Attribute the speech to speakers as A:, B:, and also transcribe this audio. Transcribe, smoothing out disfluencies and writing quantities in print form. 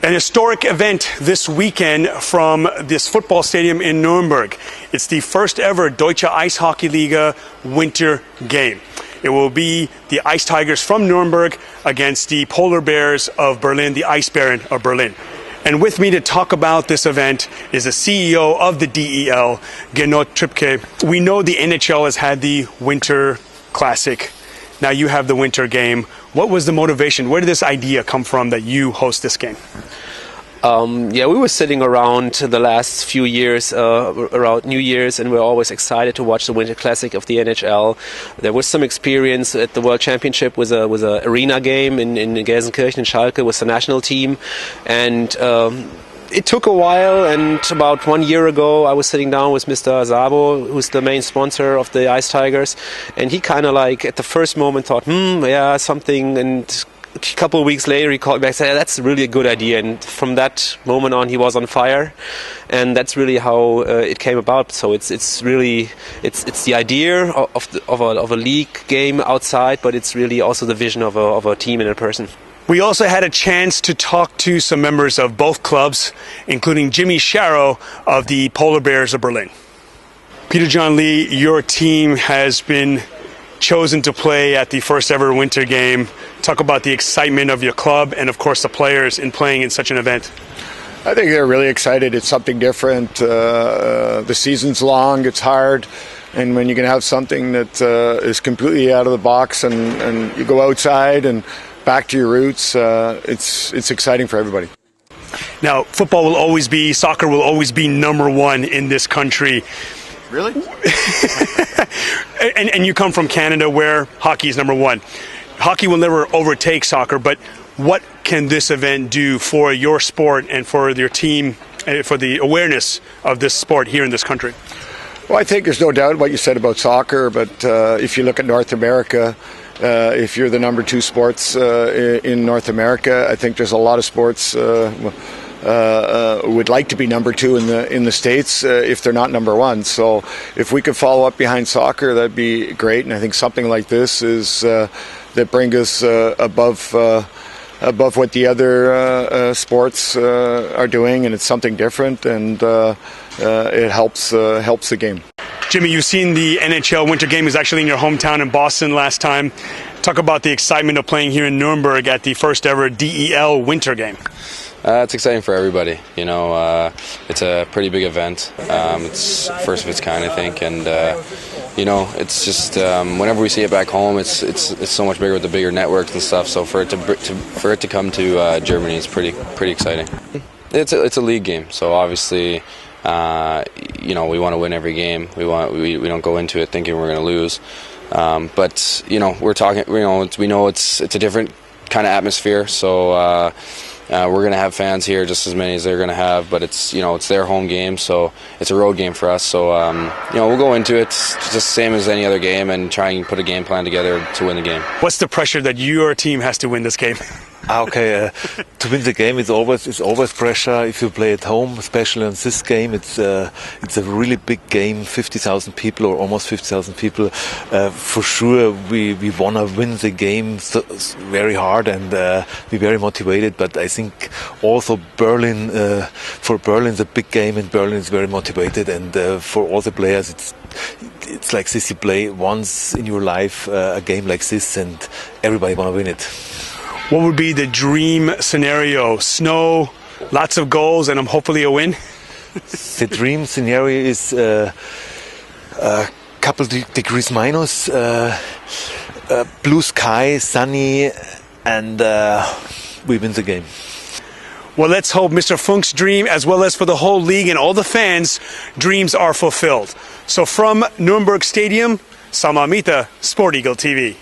A: An historic event this weekend from this football stadium in Nuremberg. It's the first ever Deutsche Eishockey Liga winter game. It will be the Ice Tigers from Nuremberg against the Polar Bears of Berlin, the Ice Baron of Berlin. And with me to talk about this event is the CEO of the DEL, Gernot Tripcke. We know the NHL has had the Winter Classic. Now you have the winter game. What was the motivation? Where did this idea come from that you host this game?
B: We were sitting around the last few years, around New Year's, and we're always excited to watch the Winter Classic of the NHL. There was some experience at the World Championship with a arena game in Gelsenkirchen and Schalke with the national team, and it took a while, and about 1 year ago I was sitting down with Mr. Sabo, who's the main sponsor of the Ice Tigers, and he kind of like at the first moment thought, something, and a couple of weeks later he called me back and said, that's really a good idea, and from that moment on he was on fire, and that's really how it came about. So it's really the idea of a league game outside, but it's really also the vision of a team and a person.
A: We also had a chance to talk to some members of both clubs, including Jimmy Sharrow of the Polar Bears of Berlin. Peter John Lee, your team has been chosen to play at the first ever winter game. Talk about the excitement of your club and, of course, the players in playing in such an event.
C: I think they're really excited. It's something different. The season's long, it's hard. And when you can have something that is completely out of the box and you go outside and back to your roots, it's exciting for everybody.
A: Now, soccer will always be number one in this country.
C: Really?
A: and you come from Canada where hockey is number one. Hockey will never overtake soccer, but what can this event do for your sport and for your team, for the awareness of this sport here in this country?
C: Well, I think there's no doubt what you said about soccer, but if you look at North America, if you're the number two sports in North America, I think there's a lot of sports would like to be number two in the States if they're not number one. So if we could follow up behind soccer, that'd be great. And I think something like this is that brings us above what the other sports are doing, and it's something different, and it helps the game.
A: Jimmy, you've seen the NHL Winter Game. It was actually in your hometown in Boston last time. Talk about the excitement of playing here in Nuremberg at the first ever DEL Winter Game.
D: It's exciting for everybody. You know, it's a pretty big event. It's first of its kind, I think, and it's just whenever we see it back home, it's so much bigger with the bigger networks and stuff. So for it to come to Germany, it's pretty exciting. It's a league game, so obviously, we want to win every game. We don't go into it thinking we're going to lose. But we're talking. We know it's a different kind of atmosphere. So we're going to have fans here, just as many as they're going to have. But it's their home game, so it's a road game for us. So we'll go into it just the same as any other game and try and put a game plan together to win the game.
A: What's the pressure that your team has to win this game?
E: To win the game, it's always pressure. If you play at home, especially on this game, it's a really big game. 50,000 people or almost 50,000 people. For sure, we wanna win the game very hard, and we're very motivated. But I think also Berlin, for Berlin, it's a big game, and Berlin is very motivated. And for all the players, it's like this: you play once in your life a game like this, and everybody wanna win it.
A: What would be the dream scenario? Snow, lots of goals, and hopefully a win?
E: The dream scenario is a couple degrees minus, blue sky, sunny, and we win the game.
A: Well, let's hope Mr. Funk's dream, as well as for the whole league and all the fans, dreams are fulfilled. So from Nuremberg Stadium, Samamita, Sport Eagle TV.